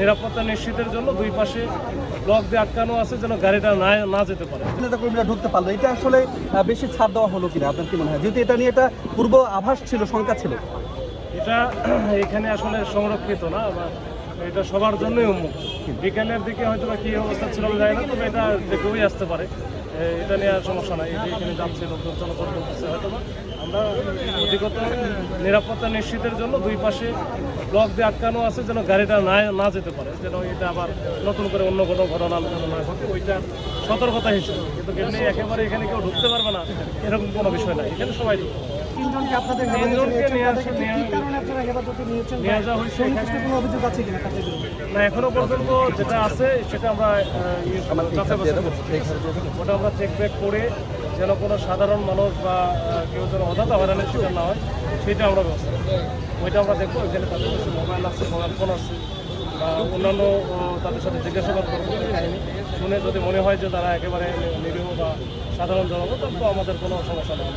নিরাপত্তা নিশ্চিতের জন্য দুই পাশে ব্লক দিয়ে আটকানো আছে যেন গাড়িটা না যেতে পারে। নেতাকর্মীরা ঢুকতে পারলো, এটা আসলে বেশি ছাড় দেওয়া হলো কিনা আপনার কি মনে হয়, যেহেতু এটা নিয়ে একটা পূর্ব আভাস ছিল, শঙ্কা ছিল? এটা এখানে আসলে সংরক্ষিত না, এটা সবার জন্যই উন্মুক্ত। বিকেলের দিকে হয়তো বা কী অবস্থা ছিল আমি জানি না, তবে এটা যে কেউই আসতে পারে, এটা নিয়ে আর সমস্যা নাই। এটা এখানে যাচ্ছে, লোকজন চলাচল করতেছে। হয়তো বা আমরা অধিকত নিরাপত্তা নিশ্চিতের জন্য দুই পাশে ব্লক দিয়ে আটকানো আছে যেন গাড়িটা না যেতে পারে, যেন এটা আবার নতুন করে অন্য কোনো ঘটনা না ঘটে, ওইটা সতর্কতা হিসেবে। কিন্তু এমনি একেবারে এখানে কেউ ঢুকতে পারবে না এরকম কোনো বিষয় নাই, এখানে সবাই ঢুকতে পারবে। তিনজনকে নিয়ে যাওয়া হয়েছে। না, এখনো পর্যন্ত যেটা আছে সেটা আমরা ওটা আমরা চেক ব্যাক করে যেন কোনো সাধারণ মানুষ বা কেউ যেন অযথা হয়রানির শিকার না হয় সেটা আমরা ব্যবস্থা করবো। ওইটা আমরা দেখবো, এখানে তাদের কাছে মোবাইল আছে, মোবাইল ফোন আছে, বা অন্যান্য তাদের সাথে জিজ্ঞাসাবাদ করবো। শুনে যদি মনে হয় যে তারা একেবারে নিরীহ বা সাধারণ জনগণ, তখন তো আমাদের কোনো সমস্যা নেই।